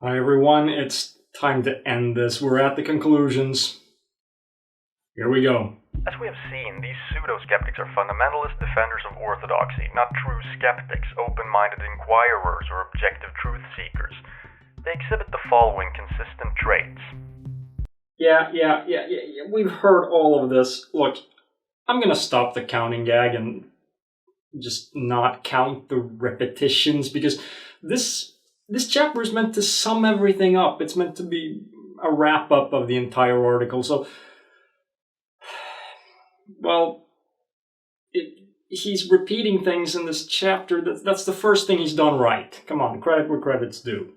Hi everyone, it's time to end this. We're at the conclusions. Here we go. As we have seen, these pseudo-skeptics are fundamentalist defenders of orthodoxy, not true skeptics, open-minded inquirers, or objective truth seekers. They exhibit the following consistent traits. Yeah, we've heard all of this. Look, I'm gonna stop the counting gag and just not count the repetitions, because this chapter is meant to sum everything up. It's meant to be a wrap-up of the entire article, so... Well, he's repeating things in this chapter. That's the first thing he's done right. Come on, credit where credit's due.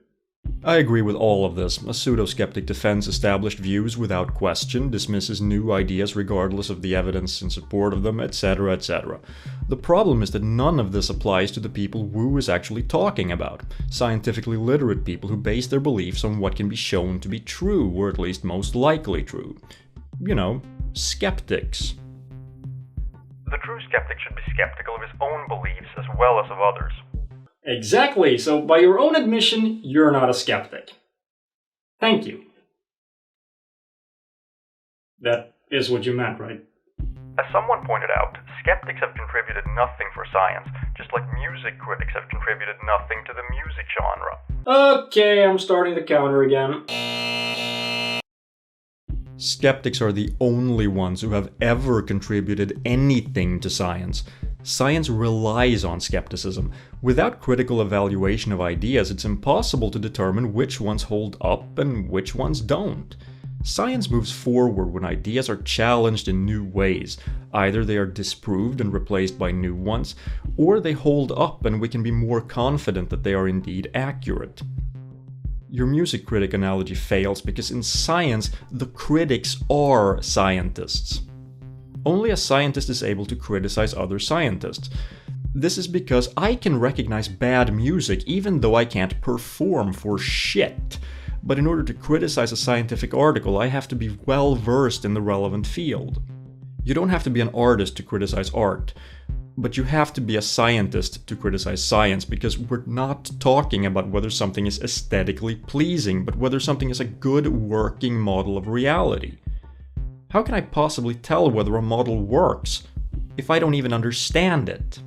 I agree with all of this. A pseudo-skeptic defends established views without question, dismisses new ideas regardless of the evidence in support of them, etc., etc. The problem is that none of this applies to the people Wu is actually talking about. Scientifically literate people who base their beliefs on what can be shown to be true, or at least most likely true. You know, skeptics. The true skeptic should be skeptical of his own beliefs as well as of others. Exactly, so by your own admission, you're not a skeptic. Thank you. That is what you meant, right? As someone pointed out, skeptics have contributed nothing for science, just like music critics have contributed nothing to the music genre. Okay, I'm starting the counter again. Skeptics are the only ones who have ever contributed anything to science. Science relies on skepticism. Without critical evaluation of ideas, it's impossible to determine which ones hold up and which ones don't. Science moves forward when ideas are challenged in new ways. Either they are disproved and replaced by new ones, or they hold up and we can be more confident that they are indeed accurate. Your music critic analogy fails because in science, the critics are scientists. Only a scientist is able to criticize other scientists. This is because I can recognize bad music even though I can't perform for shit. But in order to criticize a scientific article, I have to be well versed in the relevant field. You don't have to be an artist to criticize art. But you have to be a scientist to criticize science, because we're not talking about whether something is aesthetically pleasing, but whether something is a good working model of reality. How can I possibly tell whether a model works if I don't even understand it?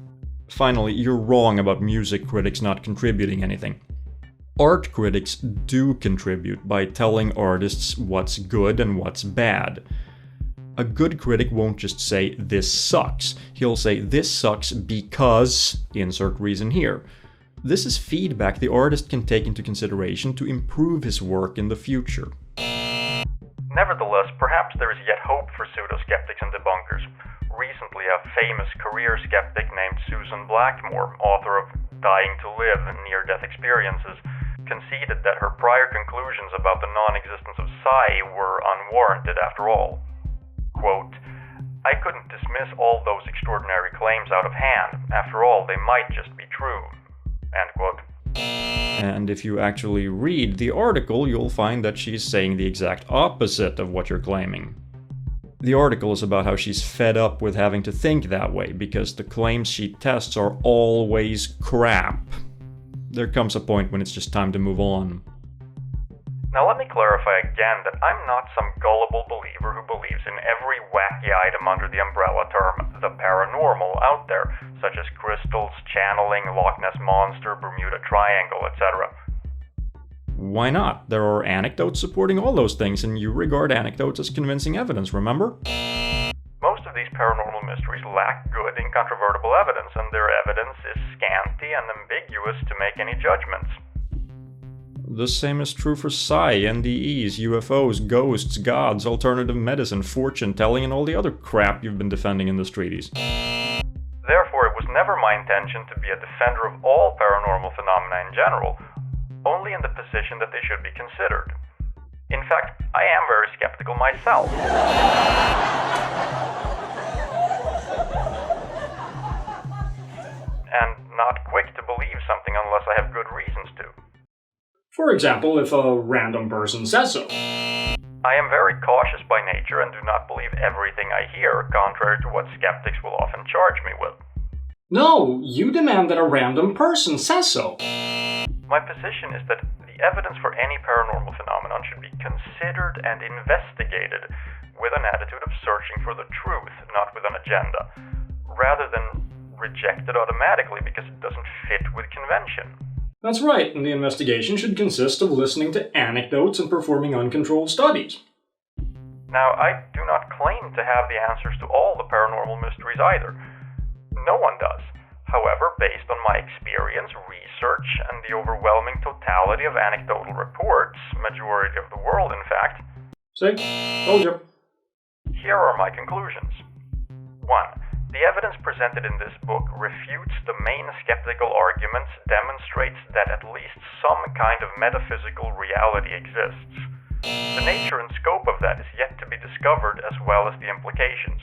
Finally, you're wrong about music critics not contributing anything. Art critics do contribute by telling artists what's good and what's bad. A good critic won't just say, "This sucks." He'll say, "This sucks because..." insert reason here. This is feedback the artist can take into consideration to improve his work in the future. Nevertheless, perhaps there is yet hope for pseudo-skeptics and debunkers. Recently, a famous career skeptic named Susan Blackmore, author of Dying to Live and Near-Death Experiences, conceded that her prior conclusions about the non-existence of psi were unwarranted after all. Quote, "I couldn't dismiss all those extraordinary claims out of hand. After all, they might just be true." End quote. And if you actually read the article, you'll find that she's saying the exact opposite of what you're claiming. The article is about how she's fed up with having to think that way, because the claims she tests are always crap. There comes a point when it's just time to move on. Now let me clarify again that I'm not some gullible believer who believes in every wacky item under the umbrella term the paranormal out there, such as crystals, channeling, Loch Ness Monster, Bermuda Triangle, etc. Why not? There are anecdotes supporting all those things, and you regard anecdotes as convincing evidence, remember? Most of these paranormal mysteries lack good, incontrovertible evidence, and their evidence is scanty and ambiguous to make any judgments. The same is true for psi, NDEs, UFOs, ghosts, gods, alternative medicine, fortune-telling, and all the other crap you've been defending in this treatise. Therefore, it was never my intention to be a defender of all paranormal phenomena in general, only in the position that they should be considered. In fact, I am very skeptical myself. And not quick to believe something unless I have good reasons to. For example, if a random person says so. I am very cautious by nature and do not believe everything I hear, contrary to what skeptics will often charge me with. No, you demand that a random person says so. My position is that the evidence for any paranormal phenomenon should be considered and investigated with an attitude of searching for the truth, not with an agenda, rather than rejected automatically because it doesn't fit with convention. That's right, and the investigation should consist of listening to anecdotes and performing uncontrolled studies. Now, I do not claim to have the answers to all the paranormal mysteries either. No one does. However, based on my experience, research, and the overwhelming totality of anecdotal reports, majority of the world in fact, See? Told you. here are my conclusions. 1. The evidence presented in this book refutes the main skeptical arguments, demonstrates that at least some kind of metaphysical reality exists. The nature and scope of that is yet to be discovered, as well as the implications.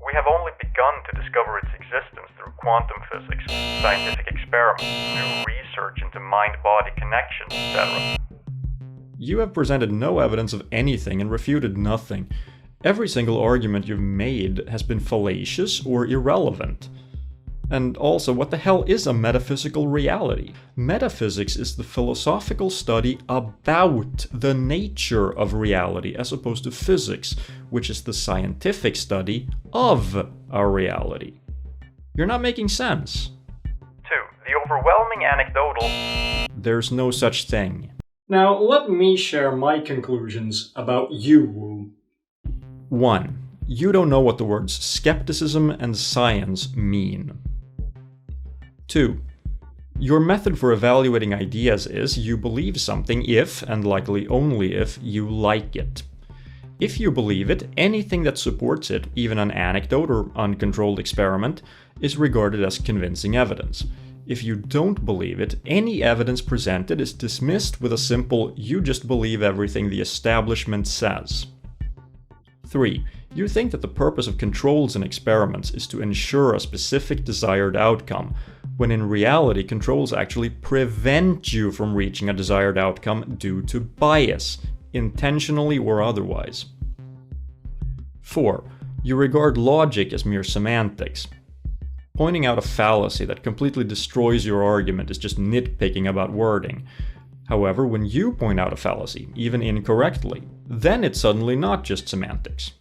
We have only begun to discover its existence through quantum physics, scientific experiments, new research into mind-body connections, etc. You have presented no evidence of anything and refuted nothing. Every single argument you've made has been fallacious or irrelevant. And also, what the hell is a metaphysical reality? Metaphysics is the philosophical study about the nature of reality, as opposed to physics, which is the scientific study of our reality. You're not making sense. 2. The overwhelming anecdotal... There's no such thing. Now, let me share my conclusions about you, Wu. 1. You don't know what the words skepticism and science mean. 2. Your method for evaluating ideas is you believe something if, and likely only if, you like it. If you believe it, anything that supports it, even an anecdote or uncontrolled experiment, is regarded as convincing evidence. If you don't believe it, any evidence presented is dismissed with a simple "you just believe everything the establishment says." 3. You think that the purpose of controls in experiments is to ensure a specific desired outcome, when in reality controls actually prevent you from reaching a desired outcome due to bias, intentionally or otherwise. 4. You regard logic as mere semantics. Pointing out a fallacy that completely destroys your argument is just nitpicking about wording. However, when you point out a fallacy, even incorrectly, then it's suddenly not just semantics.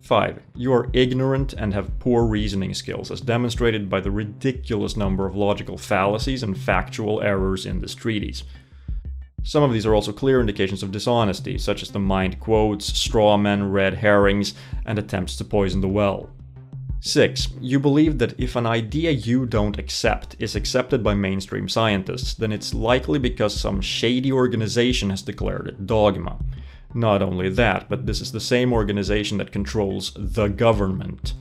5. You are ignorant and have poor reasoning skills, as demonstrated by the ridiculous number of logical fallacies and factual errors in this treatise. Some of these are also clear indications of dishonesty, such as the mind quotes, straw men, red herrings, and attempts to poison the well. 6. You believe that if an idea you don't accept is accepted by mainstream scientists, then it's likely because some shady organization has declared it dogma. Not only that, but this is the same organization that controls the government.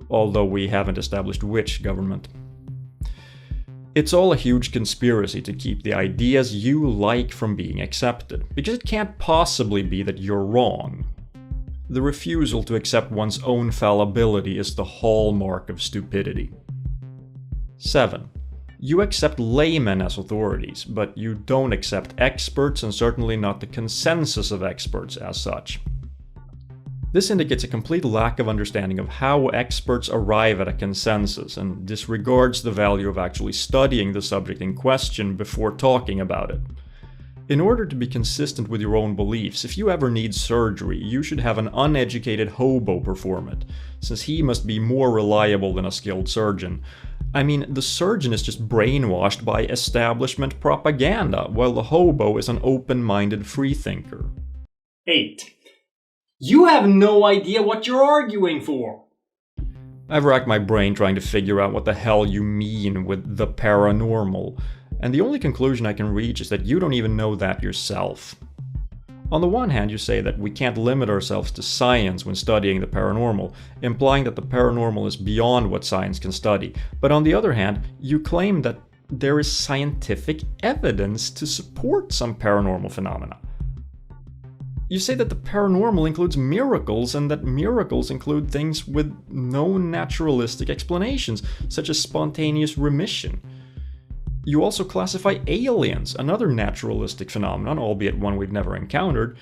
Although we haven't established which government. It's all a huge conspiracy to keep the ideas you like from being accepted, because it can't possibly be that you're wrong. The refusal to accept one's own fallibility is the hallmark of stupidity. 7. You accept laymen as authorities, but you don't accept experts, and certainly not the consensus of experts as such. This indicates a complete lack of understanding of how experts arrive at a consensus, and disregards the value of actually studying the subject in question before talking about it. In order to be consistent with your own beliefs, if you ever need surgery, you should have an uneducated hobo perform it, since he must be more reliable than a skilled surgeon. I mean, the surgeon is just brainwashed by establishment propaganda, while the hobo is an open-minded freethinker. 8. You have no idea what you're arguing for. I've racked my brain trying to figure out what the hell you mean with the paranormal, and the only conclusion I can reach is that you don't even know that yourself. On the one hand, you say that we can't limit ourselves to science when studying the paranormal, implying that the paranormal is beyond what science can study. But on the other hand, you claim that there is scientific evidence to support some paranormal phenomena. You say that the paranormal includes miracles, and that miracles include things with no naturalistic explanations, such as spontaneous remission. You also classify aliens, another naturalistic phenomenon, albeit one we've never encountered,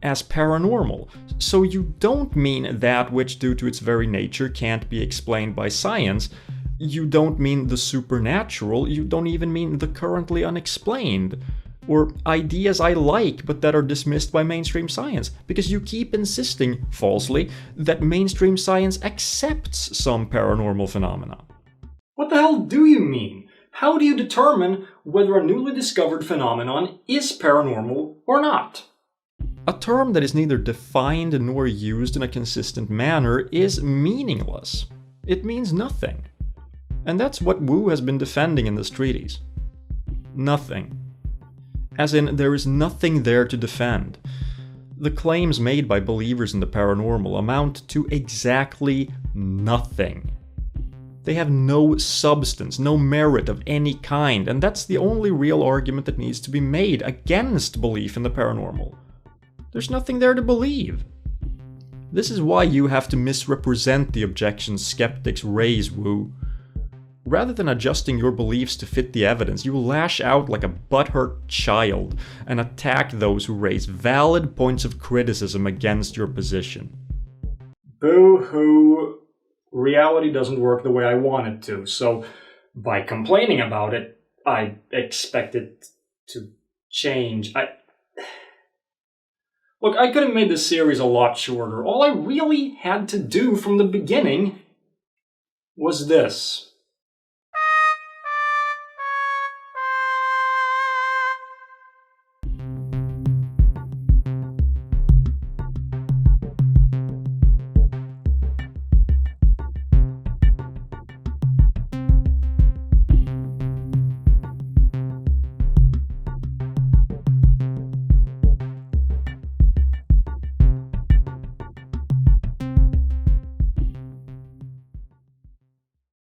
as paranormal. So you don't mean that which, due to its very nature, can't be explained by science, You don't mean the supernatural, you don't even mean the currently unexplained. Or ideas I like but that are dismissed by mainstream science, because you keep insisting, falsely, that mainstream science accepts some paranormal phenomena. What the hell do you mean? How do you determine whether a newly discovered phenomenon is paranormal or not? A term that is neither defined nor used in a consistent manner is meaningless. It means nothing. And that's what Wu has been defending in this treatise. Nothing. As in, there is nothing there to defend. The claims made by believers in the paranormal amount to exactly nothing. They have no substance, no merit of any kind, and that's the only real argument that needs to be made against belief in the paranormal. There's nothing there to believe. This is why you have to misrepresent the objections skeptics raise, Wu. Rather than adjusting your beliefs to fit the evidence, you lash out like a butthurt child and attack those who raise valid points of criticism against your position. Boo-hoo. Reality doesn't work the way I want it to, so by complaining about it, I expect it to change. Look, I could have made this series a lot shorter. All I really had to do from the beginning was this.